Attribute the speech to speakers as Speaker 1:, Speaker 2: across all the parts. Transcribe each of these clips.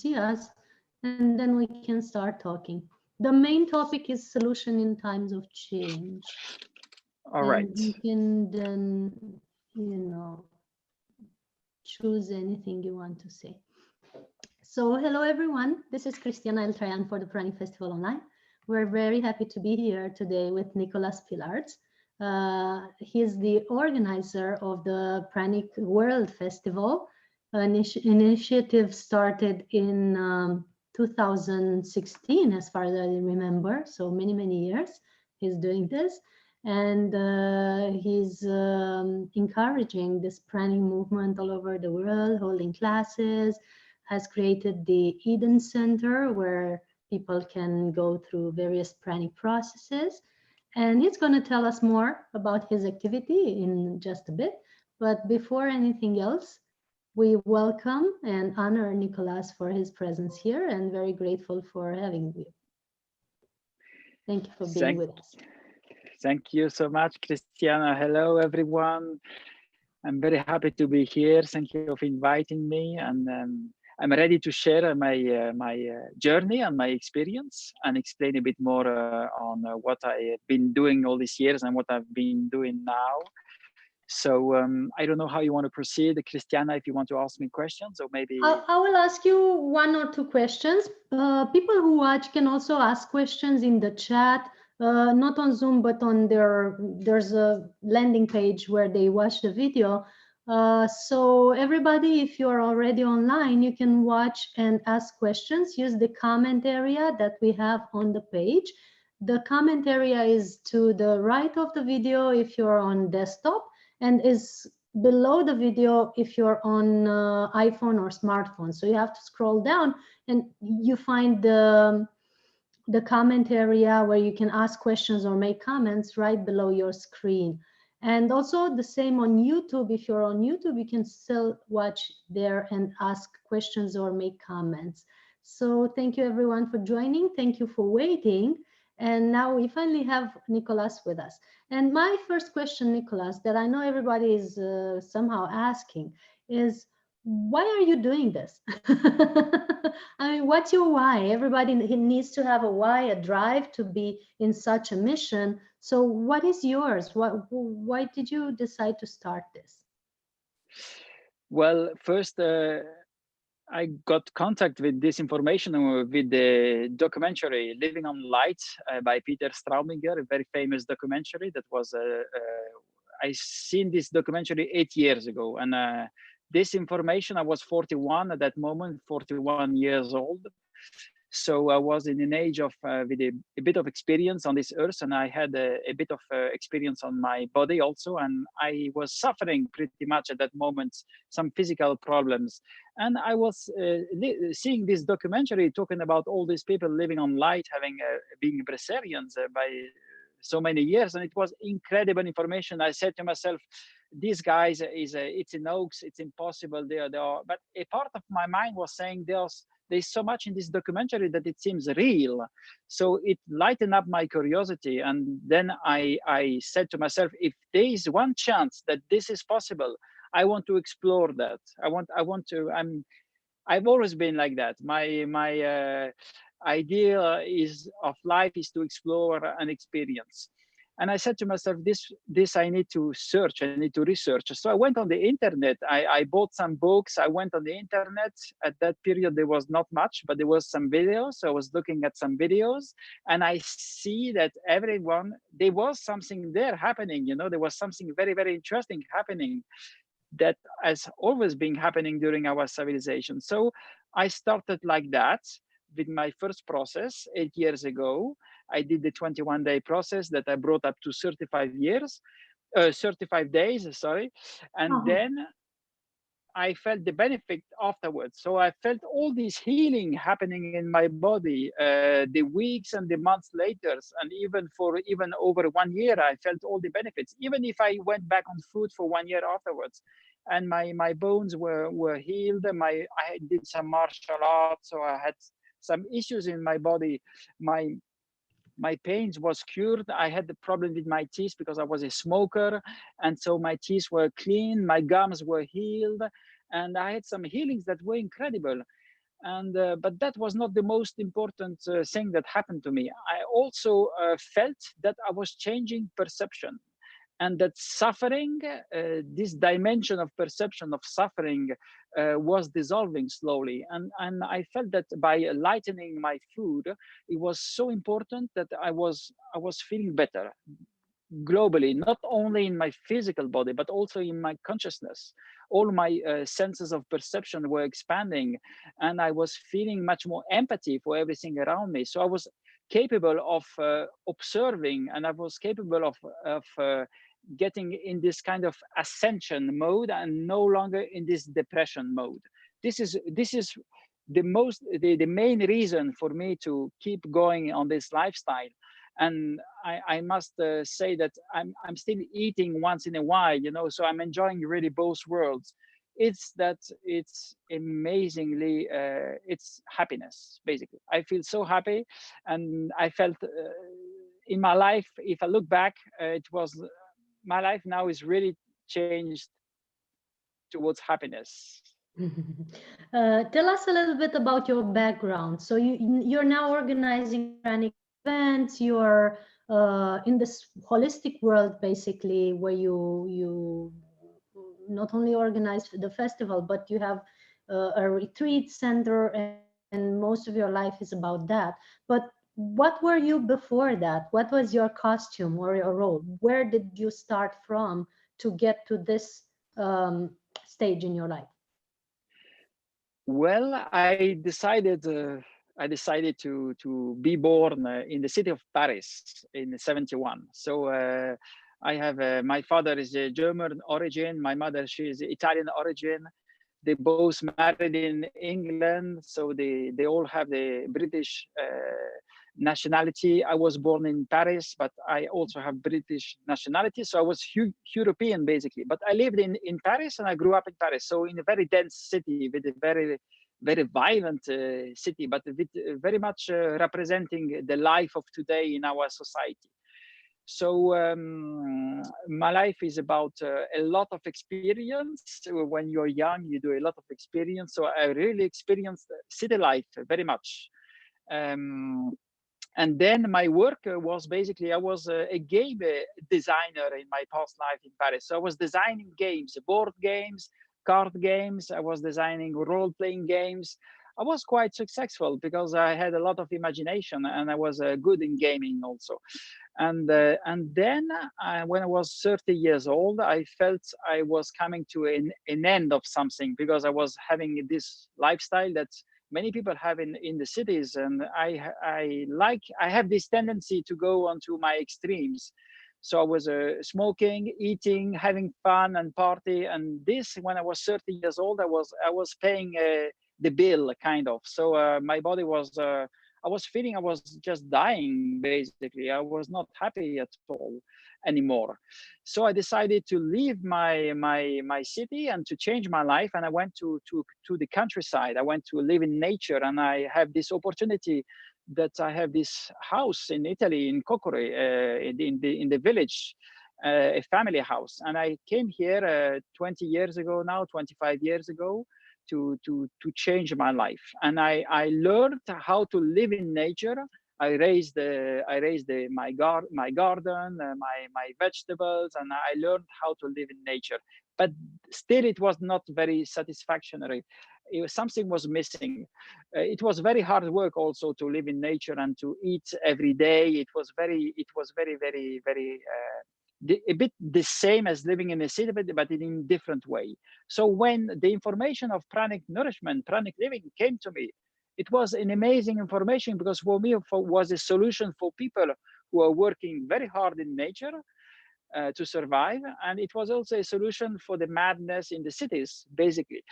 Speaker 1: see us, and then we can start talking. The main topic is solution in times of change.
Speaker 2: All right.
Speaker 1: And you can then, choose anything you want to say. So hello everyone, this is Cristiana Eltrayan for the Pranic Festival Online. We're very happy to be here today with Nicolas Pilartz. He's the organizer of the Pranic World Festival, an initiative started in 2016, as far as I remember, so many years he's doing this. And he's encouraging this pranic movement all over the world, holding classes, has created the Eden Center where people can go through various pranic processes. And he's going to tell us more about his activity in just a bit. But before anything else, we welcome and honor Nicolas for his presence here and very grateful for having you. Thank you for being with us.
Speaker 2: Thank you so much, Cristiana. Hello, everyone. I'm very happy to be here. Thank you for inviting me. And I'm ready to share my journey and my experience and explain a bit more on what I've been doing all these years and what I've been doing now. So I don't know how you want to proceed, Cristiana, if you want to ask me questions or maybe...
Speaker 1: I will ask you one or two questions. People who watch can also ask questions in the chat. Not on Zoom, but on there's a landing page where they watch the video. So everybody, if you're already online, you can watch and ask questions. Use the comment area that we have on the page. The comment area is to the right of the video if you're on desktop, and is below the video if you're on iPhone or smartphone. So you have to scroll down and you find the comment area where you can ask questions or make comments right below your screen. And also the same on YouTube. If you're on YouTube, you can still watch there and ask questions or make comments. So thank you everyone for joining. Thank you for waiting. And now we finally have Nicolas with us. And my first question, Nicolas, that I know everybody is somehow asking is, why are you doing this? I mean, what's your why? Everybody needs to have a why, a drive to be in such a mission. So what is yours? Why did you decide to start this?
Speaker 2: Well, first, I got contact with this information with the documentary Living on Light by Peter Straubinger, a very famous documentary that was, I seen this documentary 8 years ago. And this information, I was 41 at that moment, 41 years old. So I was in an age of with a bit of experience on this earth, and I had a bit of experience on my body also, and I was suffering pretty much at that moment some physical problems. And I was seeing this documentary talking about all these people living on light, having being breatharians by so many years, and it was incredible information. I said to myself, these guys it's in hoax, it's impossible. They are, but a part of my mind was saying there's so much in this documentary that it seems real. So it lightened up my curiosity, and then I said to myself, if there is one chance that this is possible, I want to explore that. I've always been like that. My idea of life is to explore and experience. And I said to myself, this I need to search, I need to research. So I went on the internet, I bought some books, I went on the internet. At that period, there was not much, but there was some videos. So I was looking at some videos, and I see that there was something there happening, there was something very, very interesting happening that has always been happening during our civilization. So I started like that with my first process 8 years ago. I did the 21-day process that I brought up to 35 days, sorry. And then I felt the benefit afterwards. So I felt all this healing happening in my body, the weeks and the months later, and even over 1 year, I felt all the benefits, even if I went back on food for 1 year afterwards. And my bones were healed. I did some martial arts, so I had some issues in my body. My pains was cured. I had the problem with my teeth because I was a smoker. And so my teeth were clean, my gums were healed. And I had some healings that were incredible. And but that was not the most important thing that happened to me. I also felt that I was changing perception, and that suffering, this dimension of perception of suffering, was dissolving slowly. And I felt that by lightening my food, it was so important that I was feeling better globally, not only in my physical body, but also in my consciousness. All my senses of perception were expanding, and I was feeling much more empathy for everything around me. So I was capable of observing, and I was capable of getting in this kind of ascension mode and no longer in this depression mode. This is the main reason for me to keep going on this lifestyle. And I must say that I'm still eating once in a while, so I'm enjoying really both worlds. It's amazingly, it's happiness, basically. I feel so happy, and I felt in my life, if I look back, it was, my life now is really changed towards happiness.
Speaker 1: Tell us a little bit about your background. So you're now organizing Pranic events. You're in this holistic world, basically, where you not only organize the festival, but you have a retreat center, and most of your life is about that. But what were you before that? What was your costume or your role? Where did you start from to get to this stage in your life?
Speaker 2: Well, I decided to be born in the city of Paris in '71. So I have my father is a German origin, my mother, she is Italian origin. They both married in England, so they all have the British nationality. I was born in Paris, but I also have British nationality, so I was European basically. But I lived in Paris, and I grew up in Paris, so in a very dense city with a very violent city, but with very much representing the life of today in our society. So my life is about a lot of experience. When you're young, you do a lot of experience. So I really experienced city life very much. Um, and then my work was basically, I was a game designer in my past life in Paris. So I was designing games, board games, card games. I was designing role-playing games. I was quite successful because I had a lot of imagination, and I was good in gaming also. And then when I was 30 years old, I felt I was coming to an end of something, because I was having this lifestyle that many people have in the cities, and I have this tendency to go onto my extremes. So I was smoking, eating, having fun and party, and this, when I was 30 years old, I was paying the bill, kind of. So my body was I was feeling I was just dying, basically. I was not happy at all anymore. So I decided to leave my city and to change my life. And I went to the countryside. I went to live in nature, and I have this opportunity that I have this house in Italy, in Kokore, in the village, a family house. And I came here 20 years ago now, 25 years ago, to change my life. And I learned how to live in nature. I raised my garden, my vegetables, and I learned how to live in nature. But still, it was not very satisfactory. Something was missing. It was very hard work also to live in nature and to eat every day. It was very, very a bit the same as living in a city, but in a different way. So when the information of pranic nourishment, pranic living came to me, it was an amazing information, because for me, was a solution for people who are working very hard in nature to survive, and it was also a solution for the madness in the cities, basically,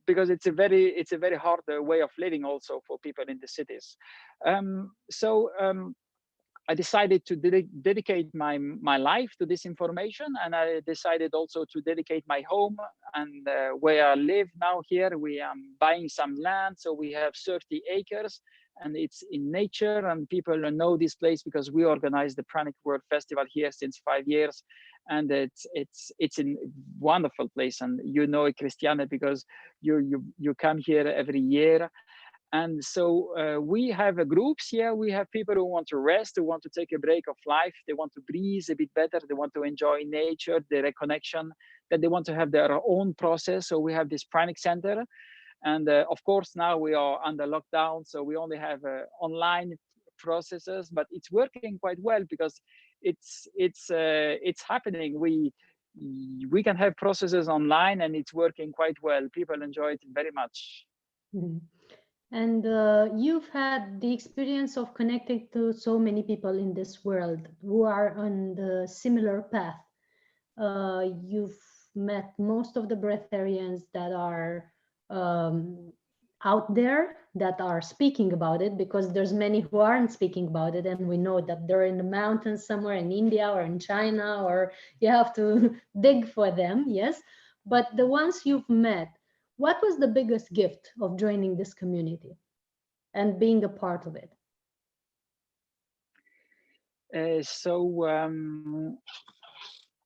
Speaker 2: because it's a very hard way of living also for people in the cities. So I decided to dedicate my life to this information, and I decided also to dedicate my home. And where I live now here, we are buying some land, so we have 30 acres, and it's in nature, and people know this place because we organize the Pranic World Festival here since 5 years, and it's a wonderful place. And you know it, Christiane, because you come here every year. And so we have groups here. We have people who want to rest, who want to take a break of life. They want to breathe a bit better. They want to enjoy nature, the reconnection, that they want to have their own process. So we have this Pranic Center. And of course, now we are under lockdown, so we only have online processes, but it's working quite well because it's happening. We can have processes online, and it's working quite well. People enjoy it very much.
Speaker 1: Mhm. And you've had the experience of connecting to so many people in this world who are on the similar path. You've met most of the breatharians that are out there, that are speaking about it, because there's many who aren't speaking about it, and we know that they're in the mountains somewhere in India or in China, or you have to dig for them, yes. But the ones you've met, what was the biggest gift of joining this community and being a part of it?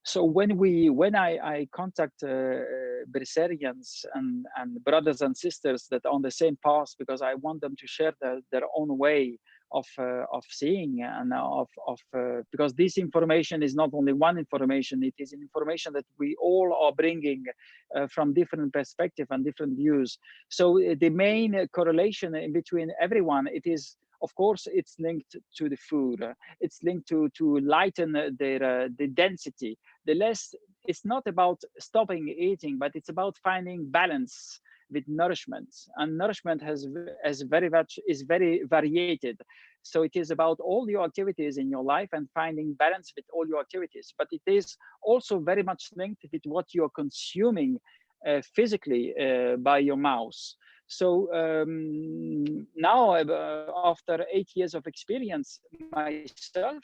Speaker 2: So when I contact Brazilians and brothers and sisters that are on the same path, because I want them to share their own way of seeing, and because this information is not only one information, it is an information that we all are bringing from different perspectives and different views. So the main correlation in between everyone, it is, of course, it's linked to the food. It's linked to lighten the density. The less, it's not about stopping eating, but it's about finding balance with nourishment. And nourishment is very variated. So it is about all your activities in your life and finding balance with all your activities. But it is also very much linked with what you're consuming physically by your mouth. So now, after 8 years of experience myself,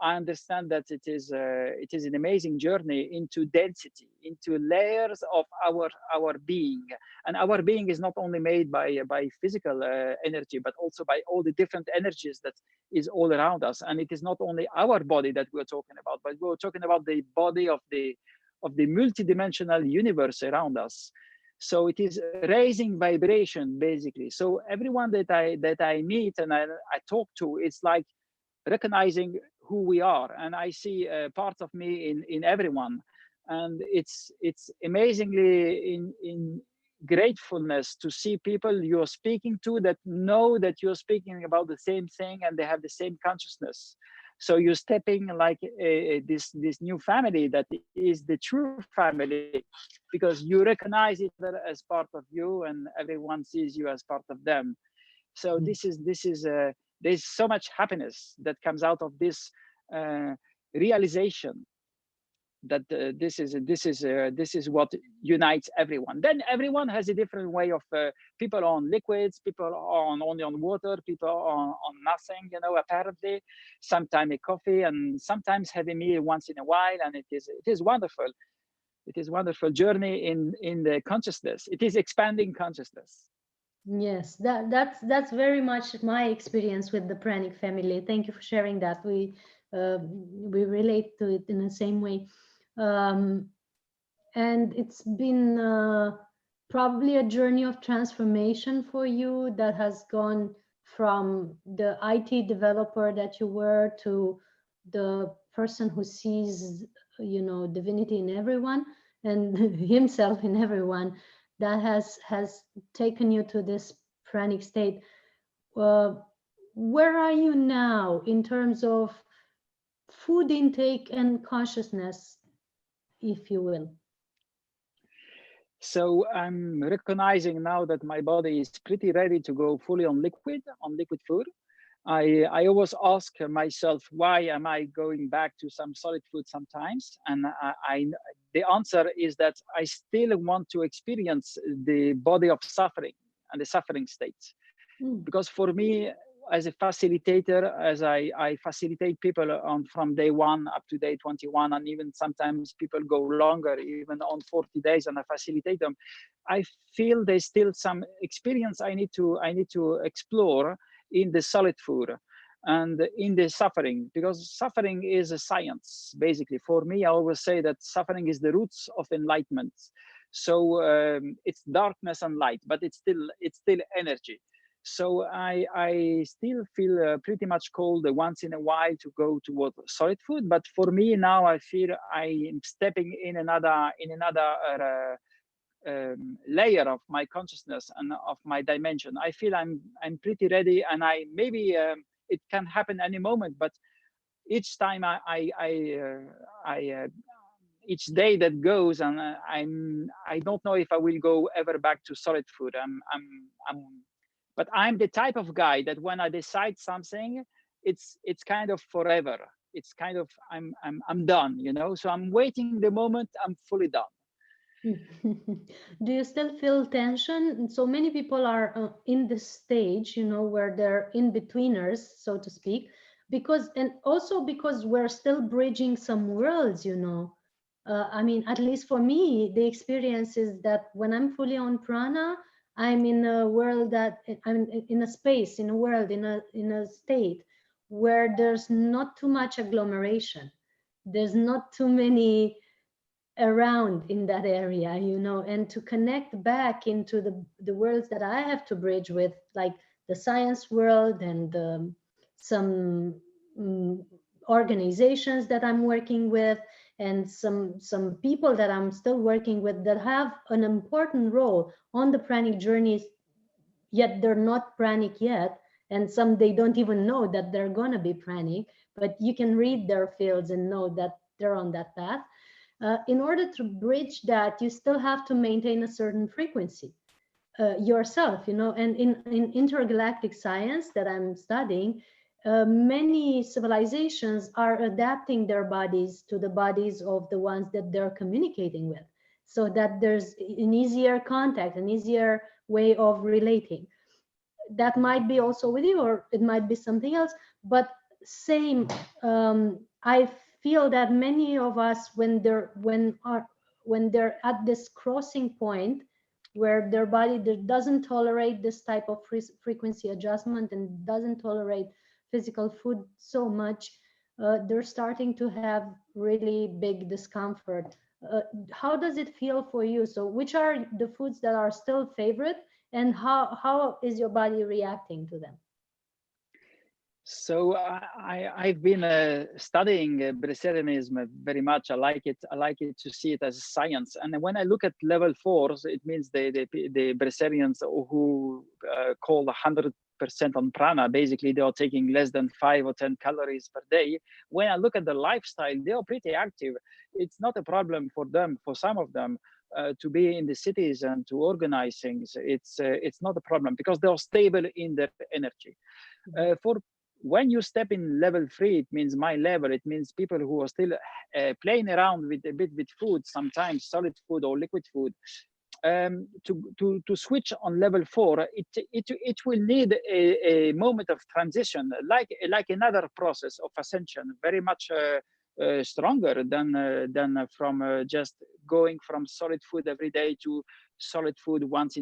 Speaker 2: I understand that it is an amazing journey into density, into layers of our being. And our being is not only made by physical energy, but also by all the different energies that is all around us. And it is not only our body that we're talking about, but we're talking about the body of the multidimensional universe around us. So it is raising vibration, basically. So everyone that I meet and I talk to, it's like recognizing who we are, and I see parts of me in everyone. And it's amazingly in gratefulness to see people you're speaking to that know that you're speaking about the same thing, and they have the same consciousness. So you're stepping like this new family that is the true family, because you recognize each other as part of you, and everyone sees you as part of them. So this is there's so much happiness that comes out of this realization that this is what unites everyone. Then everyone has a different way of people on liquids, people on only on water, people on nothing, you know, apparently. Sometimes a coffee, and sometimes have a meal once in a while, and it is wonderful. It is wonderful journey in the consciousness. It is expanding consciousness.
Speaker 1: Yes, that's very much my experience with the Pranic family. Thank you for sharing that. We relate to it in the same way, and it's been probably a journey of transformation for you that has gone from the IT developer that you were to the person who sees, you know, divinity in everyone and himself in everyone. That has taken you to this pranic state. Where are you now in terms of food intake and consciousness, if you will?
Speaker 2: So I'm recognizing now that my body is pretty ready to go fully on liquid food. I always ask myself, why am I going back to some solid food sometimes? And the answer is that I still want to experience the body of suffering and the suffering states. Because for me, as a facilitator, as I facilitate people on from day 1 up to day 21, and even sometimes people go longer, even on 40 days, and I facilitate them, I feel there's still some experience I need to explore in the solid food and in the suffering, because suffering is a science. Basically, for me, I always say that suffering is the roots of enlightenment. So it's darkness and light, but it's still energy. So I still feel pretty much called once in a while to go toward solid food. But for me now, I feel I am stepping in another layer of my consciousness and of my dimension. I feel I'm pretty ready, and I maybe it can happen any moment. But each time each day that goes, and I don't know if I will go ever back to solid food. But I'm the type of guy that when I decide something, it's kind of forever. It's kind of I'm done, you know. So I'm waiting the moment I'm fully done.
Speaker 1: Do you still feel tension? So many people are in this stage, you know, where they're in betweeners, so to speak, and also because we're still bridging some worlds, you know. I mean, at least for me, the experience is that when I'm fully on prana, I'm in a world I'm in a space, in a world, in a state where there's not too much agglomeration. There's not too many around in that area, you know, and to connect back into the worlds that I have to bridge with, like the science world and some organizations that I'm working with, and some people that I'm still working with that have an important role on the pranic journeys, yet they're not pranic yet, and some they don't even know that they're going to be pranic, but you can read their fields and know that they're on that path. In order to bridge that, you still have to maintain a certain frequency yourself, you know. And in intergalactic science that I'm studying, many civilizations are adapting their bodies to the bodies of the ones that they're communicating with, so that there's an easier contact, an easier way of relating. That might be also with you, or it might be something else, but same. I feel that many of us, when they're at this crossing point where their body doesn't tolerate this type of frequency adjustment and doesn't tolerate physical food so much, they're starting to have really big discomfort. How does it feel for you? So which are the foods that are still favorite, and how is your body reacting to them?
Speaker 2: So I've been studying Brazilianism very much. I like it. I like it to see it as a science. And when I look at level 4s, it means the Brazilians who call 100% on prana. Basically, they are taking less than 5 or 10 calories per day. When I look at the lifestyle, they are pretty active. It's not a problem for them. For some of them, to be in the cities and to organize things, it's not a problem because they are stable in their energy. For when you step in level 3, it means my level, it means people who are still playing around with a bit with food, sometimes solid food or liquid food. To switch on level 4, it will need a moment of transition, like another process of ascension, very much stronger than from just going from solid food every day to solid food once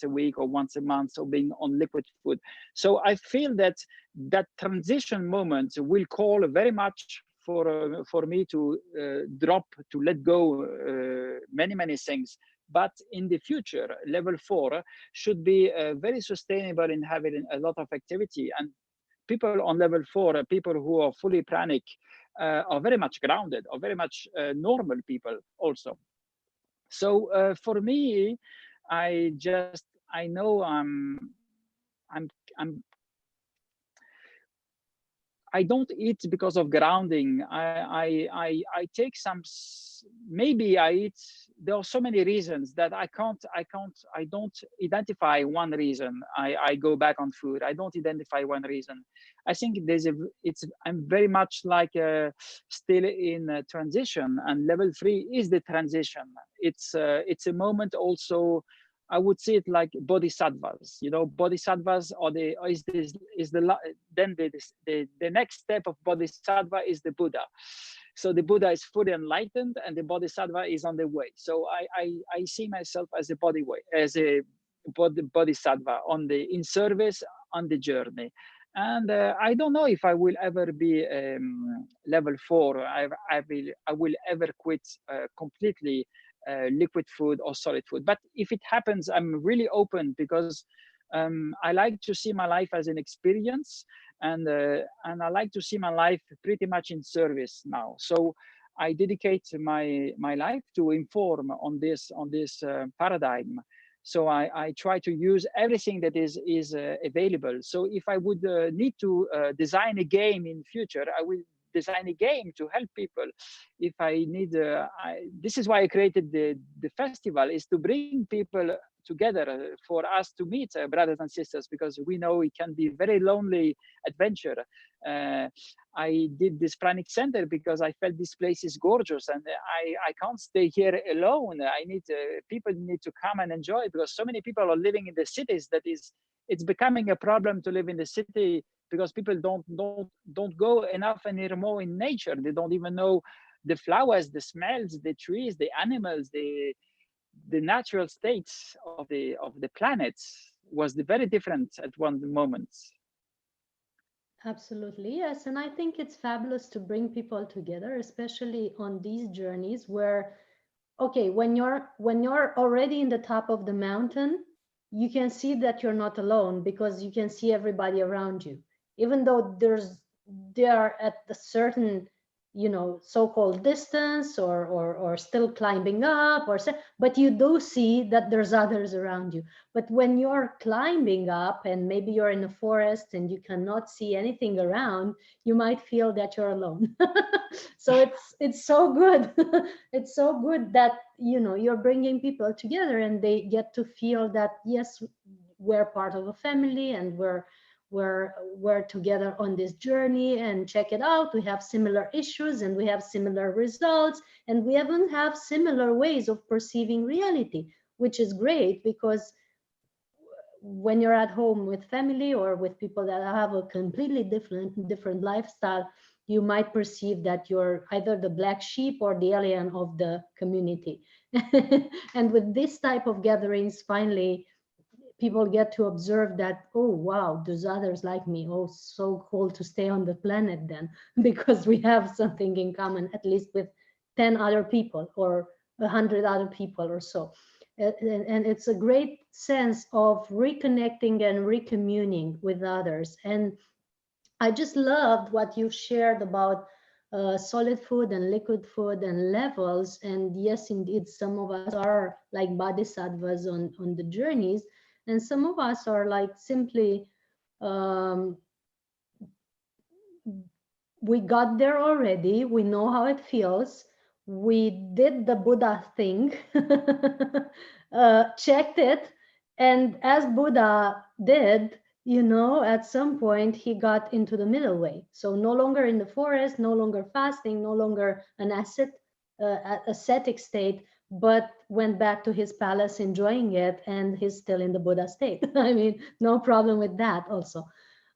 Speaker 2: a week or once a month, or being on liquid food. So I feel that transition moment will call very much for me to drop, to let go many things. But in the future, level 4 should be very sustainable in having a lot of activity. And people on level 4, people who are fully pranic, are very much grounded, are very much normal people also. So for me, I know I don't eat because of grounding. I take some, maybe I eat. There are so many reasons that I don't identify one reason. I go back on food. I don't identify one reason. I think I'm very much like still in a transition, and level 3 is the transition. It's a moment also. I would see it like bodhisattvas. You know, bodhisattvas the next step of bodhisattva is the Buddha. So the Buddha is fully enlightened, and the bodhisattva is on the way. So I see myself as a bodhisattva in service on the journey. And I don't know if I will ever be level 4. I will ever quit completely liquid food or solid food. But if it happens, I'm really open, because I like to see my life as an experience, and I like to see my life pretty much in service now. So I dedicate my life to inform on this paradigm. So I try to use everything that is available. So if I would need to design a game in future, I will design a game to help people. If I need, this is why I created the festival, is to bring people together for us to meet brothers and sisters, because we know it can be very lonely adventure. I did this Pranic Center because I felt this place is gorgeous, and I can't stay here alone. I need people need to come and enjoy it, because so many people are living in the cities that it's becoming a problem to live in the city, because people don't go enough anymore in nature. They don't even know the flowers, the smells, the trees, the animals, the natural states of the planet was very different at one moment.
Speaker 1: Absolutely, yes. And I think it's fabulous to bring people together, especially on these journeys where, okay, when you're already in the top of the mountain, you can see that you're not alone because you can see everybody around you. Even though they are at a certain, so-called distance, or still climbing up, but you do see that there's others around you. But when you're climbing up and maybe you're in a forest and you cannot see anything around, you might feel that you're alone. So it's so good. It's so good that you're bringing people together and they get to feel that, yes, we're part of a family, and we're together on this journey, and check it out, we have similar issues and we have similar results, and we even have similar ways of perceiving reality, which is great, because when you're at home with family or with people that have a completely different lifestyle, you might perceive that you're either the black sheep or the alien of the community. And with this type of gatherings, finally people get to observe that, oh wow, there's others like me. Oh, so cool to stay on the planet then, because we have something in common, at least with 10 other people or 100 other people or so. And it's a great sense of reconnecting and recommuning with others. And I just loved what you shared about solid food and liquid food and levels. And yes, indeed, some of us are like bodhisattvas on the journeys, and some of us are like simply, um, we got there already, we know how it feels, we did the Buddha thing, checked it, and as Buddha did, at some point he got into the middle way. So no longer in the forest, no longer fasting, no longer an ascetic state, but went back to his palace enjoying it, and he's still in the Buddha state. I mean, no problem with that also.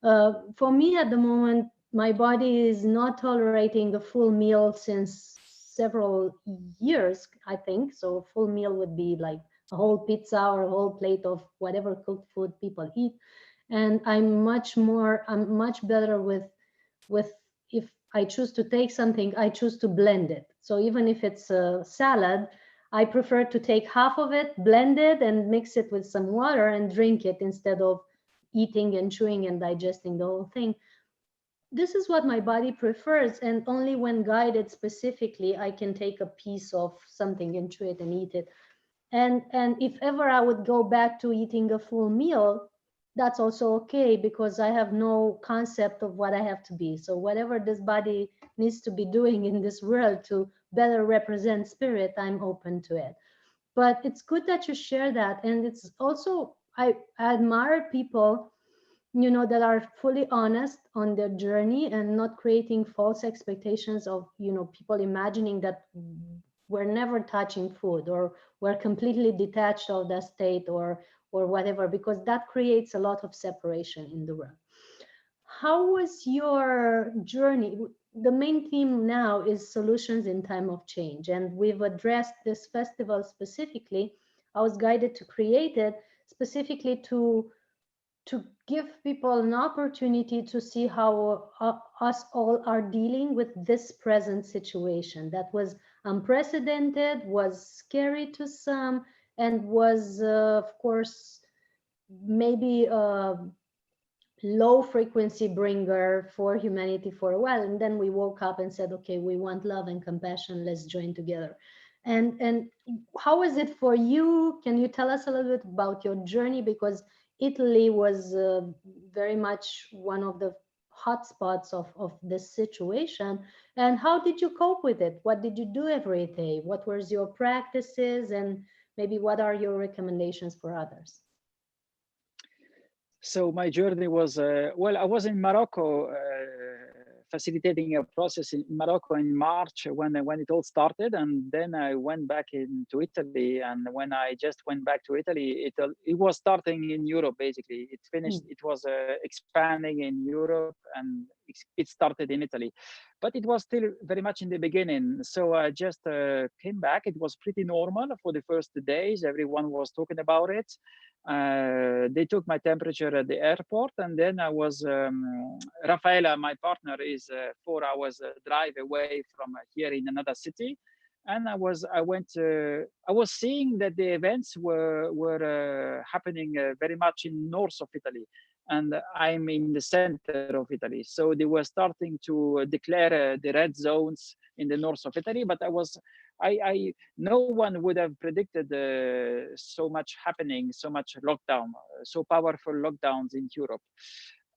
Speaker 1: For me at the moment, my body is not tolerating a full meal since several years, I think. So a full meal would be like a whole pizza or a whole plate of whatever cooked food people eat. And I'm much better with if I choose to take something, I choose to blend it. So even if it's a salad, I prefer to take half of it, blend it, and mix it with some water and drink it instead of eating and chewing and digesting the whole thing. This is what my body prefers, and only when guided specifically I can take a piece of something and chew it and eat it. And if ever I would go back to eating a full meal, that's also okay, because I have no concept of what I have to be. So whatever this body needs to be doing in this world to better represent spirit, I'm open to it. But it's good that you share that. And it's also, I admire people that are fully honest on their journey and not creating false expectations of people imagining that we're never touching food, or we're completely detached of that state, or whatever, because that creates a lot of separation in the world. How was your journey? The main theme now is solutions in time of change, and we've addressed this festival specifically. I was guided to create it specifically to to give people an opportunity to see how us all are dealing with this present situation that was unprecedented, was scary to some, and was, of course, maybe a low frequency bringer for humanity for a while. And then we woke up and said, okay, we want love and compassion, let's join together. And how is it for you? Can you tell us a little bit about your journey? Because Italy was very much one of the hotspots of this situation. And how did you cope with it? What did you do every day? What were your practices? And maybe what are your recommendations for others?
Speaker 2: So my journey was, well, I was in Morocco, facilitating a process in Morocco in March when it all started, and then I went back into Italy. And when I just went back to Italy, it was starting in Europe basically. It finished. It was expanding in Europe, and it started in Italy, but it was still very much in the beginning. So I just came back. It was pretty normal for the first days. Everyone was talking about it. They took my temperature at the airport, and then I was Rafaela, my partner, is 4 hours drive away from here in another city, and I was seeing that the events were happening very much in north of Italy, and I'm in the center of Italy. So they were starting to declare the red zones in the north of Italy, but no one would have predicted so much happening, so much lockdown, so powerful lockdowns in Europe.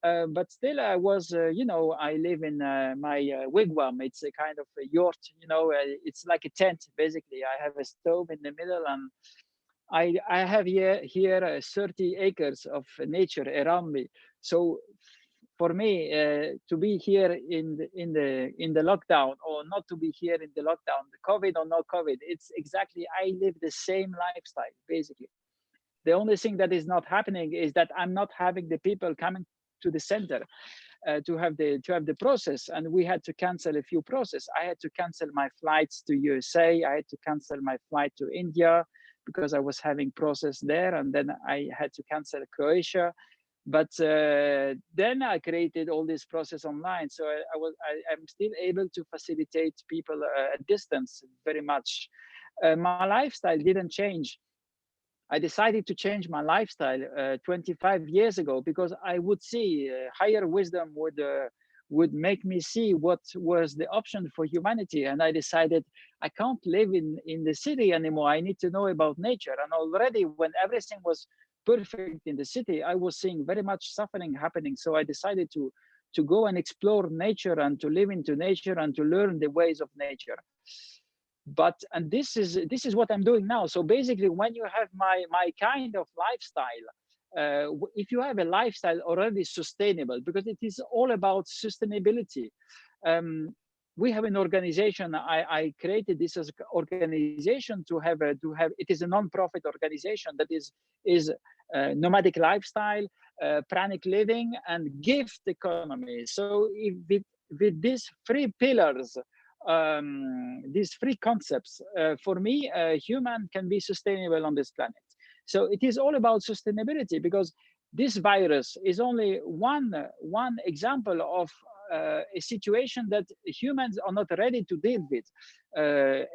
Speaker 2: But still, I was, I live in my wigwam. It's a kind of a yurt, it's like a tent, basically. I have a stove in the middle, and I have here 30 acres of nature around me. So for me, to be here in the lockdown, or not to be here in the lockdown, COVID or no COVID, it's exactly, I live the same lifestyle basically. The only thing that is not happening is that I'm not having the people coming to the center to have the process, and we had to cancel a few processes. I had to cancel my flights to USA. I had to cancel my flight to India because I was having process there, and then I had to cancel Croatia. But then I created all this process online, so I'm still able to facilitate people at distance very much. My lifestyle didn't change. I decided to change my lifestyle 25 years ago because I would see higher wisdom would make me see what was the option for humanity. And I decided I can't live in the city anymore. I need to know about nature. And already when everything was perfect in the city, I was seeing very much suffering happening. So I decided to go and explore nature and to live into nature and to learn the ways of nature. And this is what I'm doing now. So basically, when you have my kind of lifestyle, if you have a lifestyle already sustainable, because it is all about sustainability. We have an organization. I created this as an organization to have it is a non-profit organization that is nomadic lifestyle, pranic living, and gift economy. So with these 3 pillars, these 3 concepts, for me, human can be sustainable on this planet. So it is all about sustainability, because this virus is only one example of a situation that humans are not ready to deal with.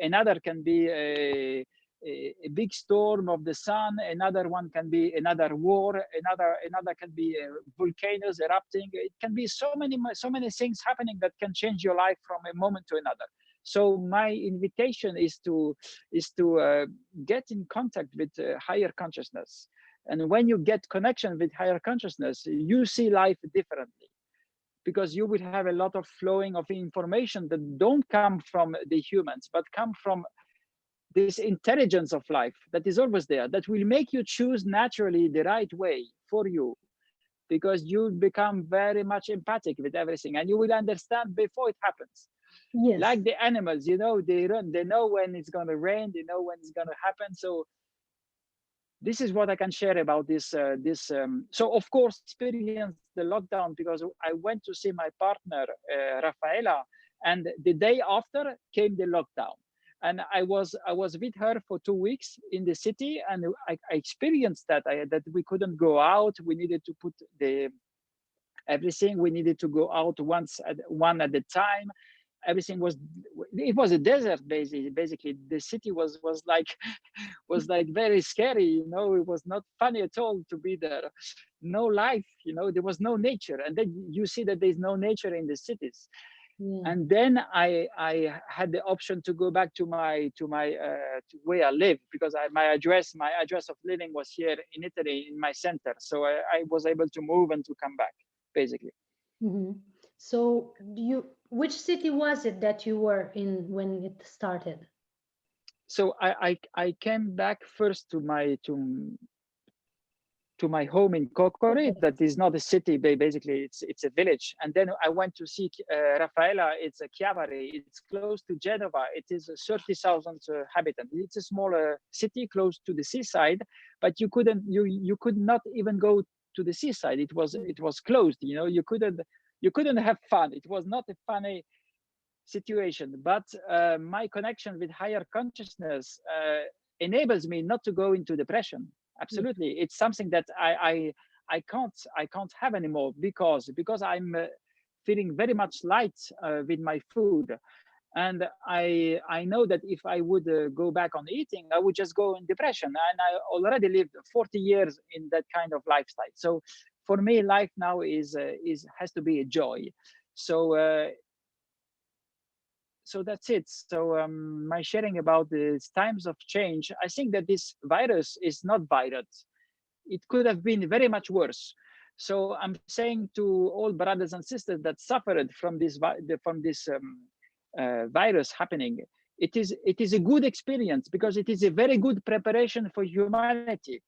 Speaker 2: Another can be a big storm of the sun. Another one can be another war. Another can be volcanoes erupting. It can be so many things happening that can change your life from a moment to another. So my invitation is to get in contact with higher consciousness. And when you get connection with higher consciousness, you see life differently, because you will have a lot of flowing of information that don't come from the humans, but come from this intelligence of life that is always there, that will make you choose naturally the right way for you, because you become very much empathic with everything, and you will understand before it happens. Yes. Like the animals, they run, they know when it's going to rain, they know when it's going to happen. So this is what I can share about this. So of course, experienced the lockdown because I went to see my partner, Rafaela, and the day after came the lockdown. And I was with her for 2 weeks in the city, and I experienced that that we couldn't go out. We needed to put the everything. We needed to go out one at a time. Everything was, it was a desert. Basically the city was like was like very scary, it was not funny at all to be there. No life, there was no nature, and then you see that there's no nature in the cities.
Speaker 1: Yeah.
Speaker 2: And then I had the option to go back to where I live, because my address of living was here in Italy, in my center. So I was able to move and to come back, basically.
Speaker 1: Mm-hmm. So which city was it that you were in when it started?
Speaker 2: So I came back first to my home in Kokori.
Speaker 1: Okay.
Speaker 2: That is not a city, basically it's a village. And then I went to see Raffaella. It's a Chiavari. It's close to Genova. It is 30,000 inhabitants. It's a smaller city close to the seaside, but you could not even go to the seaside. It was closed. You couldn't have fun. It was not a funny situation. But my connection with higher consciousness enables me not to go into depression. Absolutely, it's something that I can't have anymore, because I'm feeling very much light with my food. And I know that if I would go back on eating, I would just go in depression. And I already lived 40 years in that kind of lifestyle. So for me, life now has to be a joy. So that's it. So my sharing about these times of change, I think that this virus is not virus. It could have been very much worse. So I'm saying to all brothers and sisters that suffered from this virus happening, it is a good experience, because it is a very good preparation for humanity.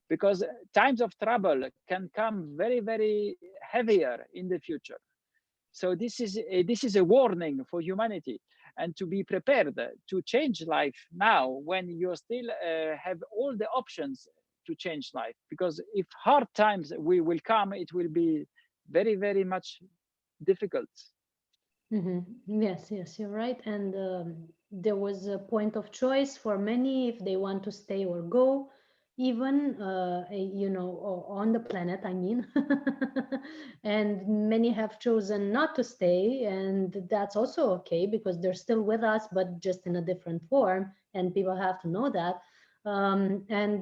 Speaker 2: Because times of trouble can come very, very heavier in the future. So this is a warning for humanity, and to be prepared to change life now, when you still have all the options to change life. Because if hard times will come, it will be very, very much difficult.
Speaker 1: Mm-hmm. Yes, you're right. And there was a point of choice for many if they want to stay or go, even on the planet, I mean. And many have chosen not to stay, and that's also okay because they're still with us, but just in a different form. And people have to know that. And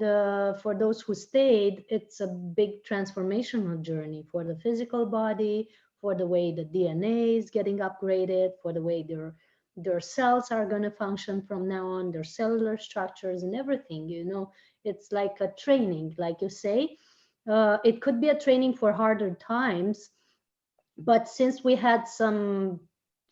Speaker 1: for those who stayed, it's a big transformational journey for the physical body, for the way the DNA is getting upgraded, for the way their cells are going to function from now on, their cellular structures and everything. It's like a training, like you say. It could be a training for harder times, but since we had some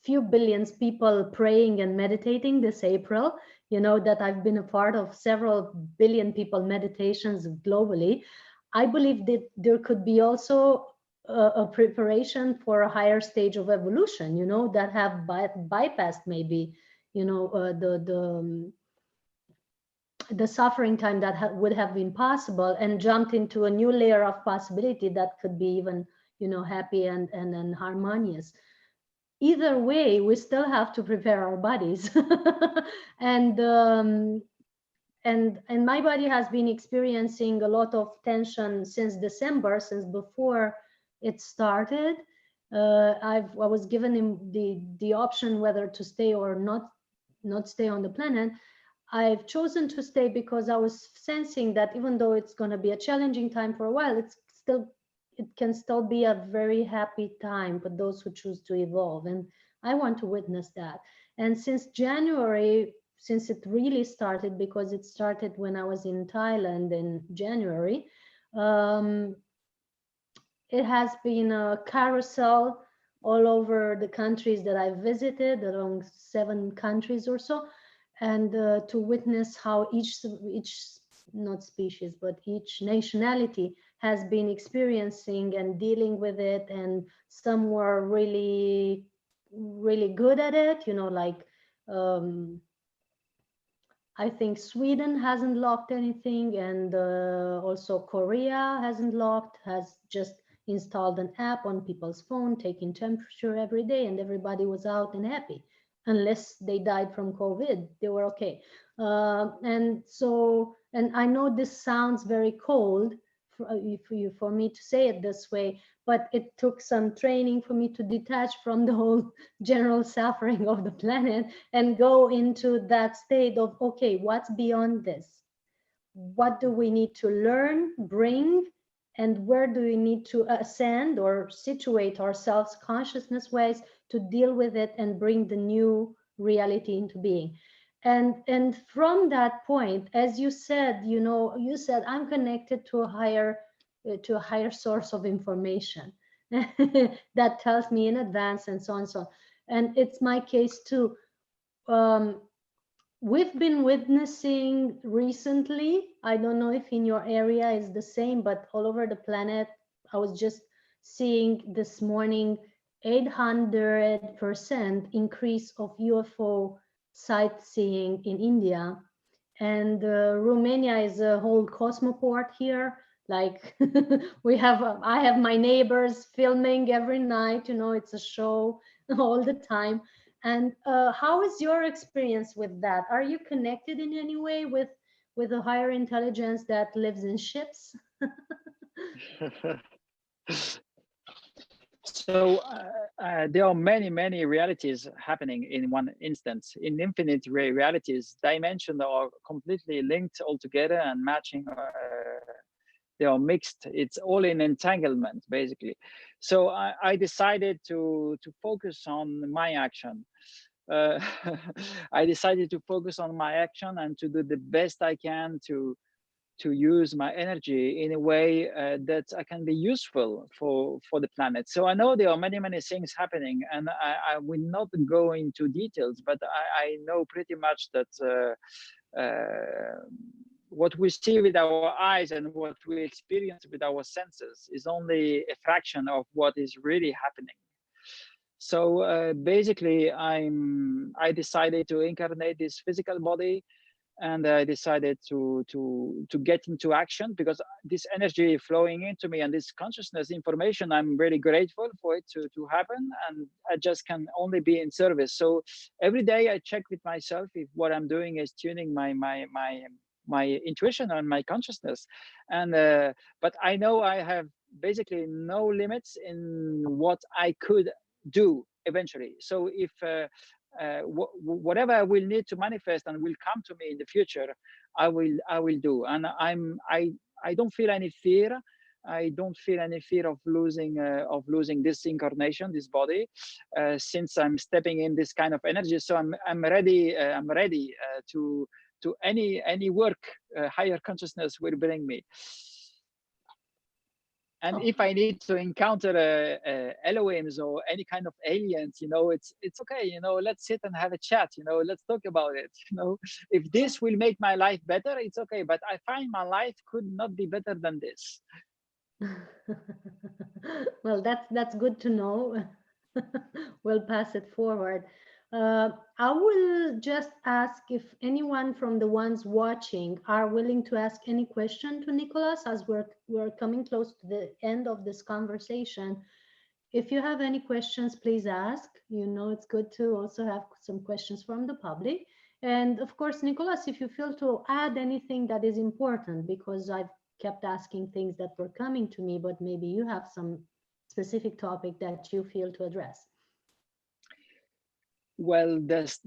Speaker 1: few billions people praying and meditating this April, that I've been a part of several billion people meditations globally, I believe that there could be also a preparation for a higher stage of evolution, that have bypassed maybe, the suffering time that would have been possible, and jumped into a new layer of possibility that could be even, happy and harmonious. Either way, we still have to prepare our bodies. and and my body has been experiencing a lot of tension since December, since before it started. I was given the option whether to stay or not stay on the planet. I've chosen to stay because I was sensing that even though it's going to be a challenging time for a while, it can still be a very happy time for those who choose to evolve. And I want to witness that. And since January, since it really started, because it started when I was in Thailand in January, um, it has been a carousel all over the countries that I've visited, around 7 countries or so, and to witness how each not species but each nationality has been experiencing and dealing with it, and some were really really good at it, like um, I think Sweden hasn't locked anything, and also Korea hasn't locked, has just installed an app on people's phone, taking temperature every day, and everybody was out and happy. unless they died from COVID, they were okay. And I know this sounds very cold for me to say it this way, but it took some training for me to detach from the whole general suffering of the planet and go into that state of, okay, what's beyond this? What do we need to learn, bring, and where do we need to ascend or situate ourselves consciousness wise to deal with it and bring the new reality into being? And from that point, as you said, you said I'm connected to a higher source of information that tells me in advance and so on and so on. And it's my case too. um, We've been witnessing recently, I don't know if in your area is the same, but all over the planet, I was just seeing this morning 800% increase of UFO sightseeing in India. And Romania is a whole cosmoport here. Like I have my neighbors filming every night, it's a show all the time. And how is your experience with that? Are you connected in any way with a higher intelligence that lives in ships?
Speaker 2: So there are many realities happening in one instance. In infinite realities, dimensions are completely linked all together and matching. They are mixed. It's all in entanglement, basically. So I decided to focus on my action. uh, I decided to focus on my action and to do the best I can to use my energy in a way that I can be useful for the planet. So I know there are many things happening, and I will not go into details, but I know pretty much that what we see with our eyes and what we experience with our senses is only a fraction of what is really happening. So basically, I decided to incarnate this physical body, and I decided to get into action, because this energy flowing into me and this consciousness information, I'm really grateful for it to happen, and I just can only be in service. So every day I check with myself if what I'm doing is tuning my intuition and my consciousness, and but I know I have basically no limits in what I could do eventually. So if whatever I will need to manifest and will come to me in the future, I will do. And I don't feel any fear. I don't feel any fear of losing this incarnation, this body, since I'm stepping in this kind of energy. So I'm ready. I'm ready to any work higher consciousness will bring me. And if I need to encounter Elohims or any kind of aliens, it's okay. Let's sit and have a chat. Let's talk about it. If this will make my life better, it's okay. But I find my life could not be better than this.
Speaker 1: Well, that's good to know. We'll pass it forward. I will just ask if anyone from the ones watching are willing to ask any question to Nicolas, as we're coming close to the end of this conversation. If you have any questions, please ask. It's good to also have some questions from the public. And of course, Nicolas, if you feel to add anything that is important, because I've kept asking things that were coming to me, but maybe you have some specific topic that you feel to address.
Speaker 2: Well, this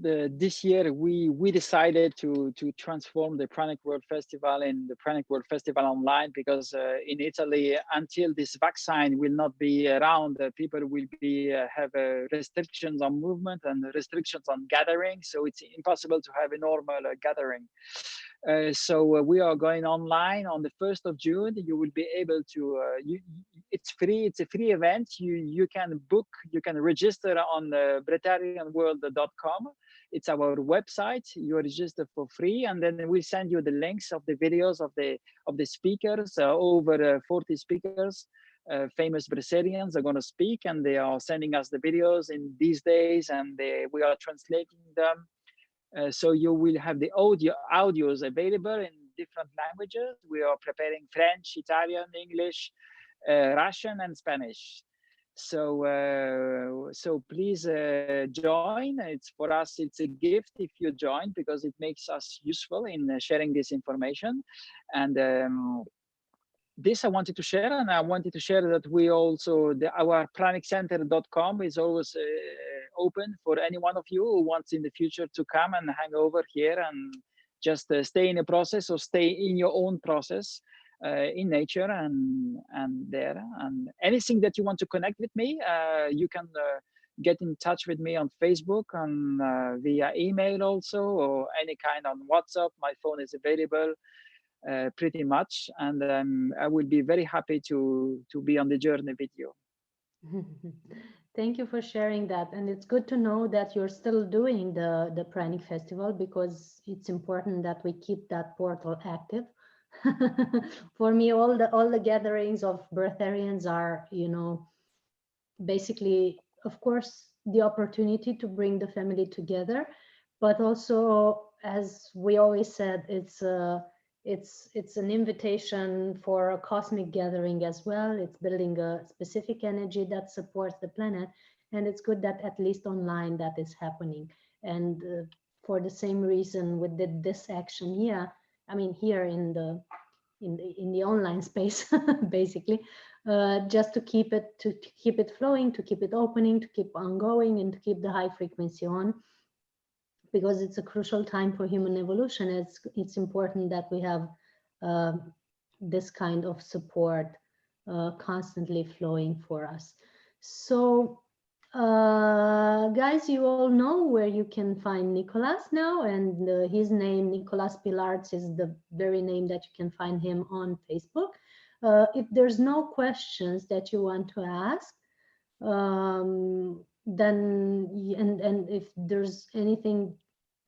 Speaker 2: year we decided to transform the Pranic World Festival in the Pranic World Festival online, because in Italy, until this vaccine will not be around, people will be have restrictions on movement and restrictions on gathering. So it's impossible to have a normal gathering. So we are going online on the 1st of June. You will be able to, it's free. It's a free event. You can book, you can register on BretarianWorld.com. It's our website. You register for free, and then we send you the links of the videos of the speakers. Over 40 speakers, famous Brazilians are going to speak, and they are sending us the videos in these days, and we are translating them. So you will have the audios available in different languages. We are preparing French, Italian, English, Russian, and Spanish. So please join. It's for us, it's a gift if you join, because it makes us useful in sharing this information. And this I wanted to share, and I wanted to share that we also, our praniccenter.com is always open for any one of you who wants in the future to come and hang over here and just stay in a process, or stay in your own process in nature and there. And anything that you want to connect with me, you can get in touch with me on Facebook and via email also, or any kind on WhatsApp. My phone is available. Pretty much, and I will be very happy to be on the journey with you.
Speaker 1: Thank you for sharing that, and it's good to know that you're still doing the Pranic Festival, because it's important that we keep that portal active. For me, all the gatherings of birtharians are, basically, of course, the opportunity to bring the family together, but also, as we always said, it's an invitation for a cosmic gathering as well. It's building a specific energy that supports the planet, and it's good that at least online that is happening. And for the same reason we did this action here, I mean here in the online space, basically, just to keep it flowing, to keep it opening, to keep ongoing, and to keep the high frequency on, because it's a crucial time for human evolution. It's important that we have this kind of support constantly flowing for us. So guys, you all know where you can find Nicolas now, and his name, Nicolas Pilartz, is the very name that you can find him on Facebook. If there's no questions that you want to ask, then and if there's anything,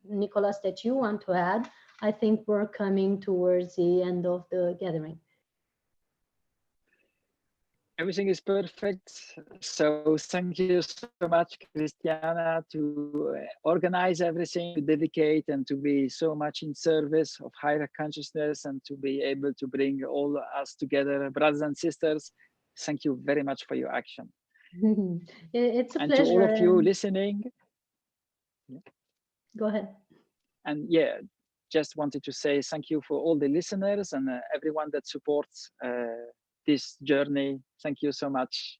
Speaker 1: Nicolas, that you want to add, I think we're coming towards the end of the gathering.
Speaker 2: Everything is perfect. So thank you so much, Christiana, to organize everything, to dedicate, and to be so much in service of higher consciousness, and to be able to bring all us together, brothers and sisters. Thank you very much for your action.
Speaker 1: It's a
Speaker 2: and
Speaker 1: pleasure.
Speaker 2: To all of you listening.
Speaker 1: Go ahead.
Speaker 2: And yeah, just wanted to say thank you for all the listeners and everyone that supports this journey. Thank you so much.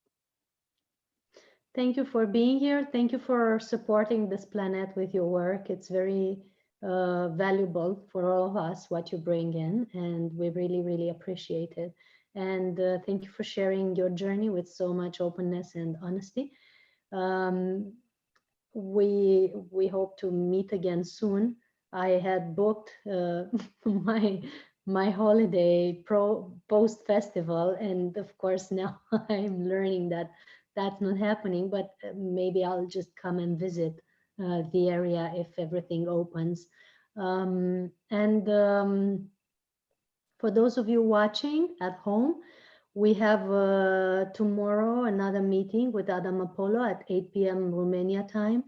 Speaker 1: Thank you for being here. Thank you for supporting this planet with your work. It's very valuable for all of us, what you bring in, and we really, really appreciate it. And thank you for sharing your journey with so much openness and honesty. We hope to meet again soon. I had booked my holiday post festival, and of course now I'm learning that that's not happening, but maybe I'll just come and visit the area if everything opens. For those of you watching at home, we have tomorrow another meeting with Adam Apollo at 8 p.m. Romania time.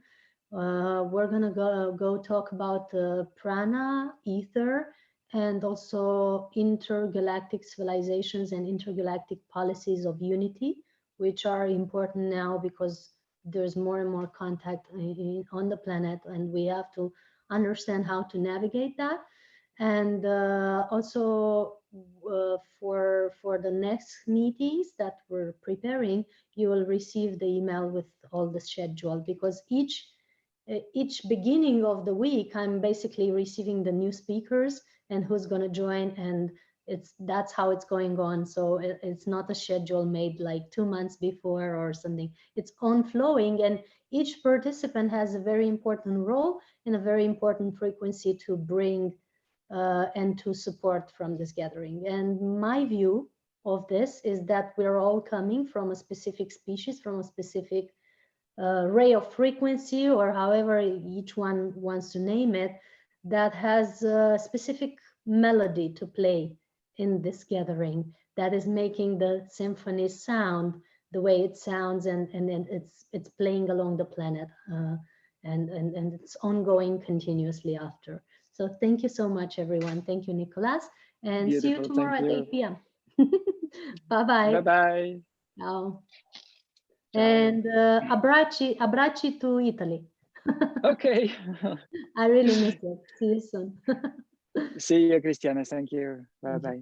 Speaker 1: We're gonna go talk about prana, ether, and also intergalactic civilizations and intergalactic policies of unity, which are important now because there's more and more contact on the planet, and we have to understand how to navigate that. And also for the next meetings that we're preparing, you will receive the email with all the schedule, because each beginning of the week I'm basically receiving the new speakers and who's going to join, and that's how it's going on. So it's not a schedule made like 2 months before or something. It's on flowing, and each participant has a very important role and a very important frequency to bring and to support from this gathering. And my view of this is that we're all coming from a specific species, from a specific ray of frequency, or however each one wants to name it, that has a specific melody to play in this gathering that is making the symphony sound the way it sounds, and it's playing along the planet, and it's ongoing continuously after. So thank you so much, everyone. Thank you, Nicolas, and
Speaker 2: Beautiful.
Speaker 1: See you tomorrow at 8 p.m. Bye-bye.
Speaker 2: Bye-bye.
Speaker 1: Ciao. And abbracci to Italy.
Speaker 2: Okay.
Speaker 1: I really miss it. See you soon.
Speaker 2: See you, Christiana. Thank you. Bye-bye.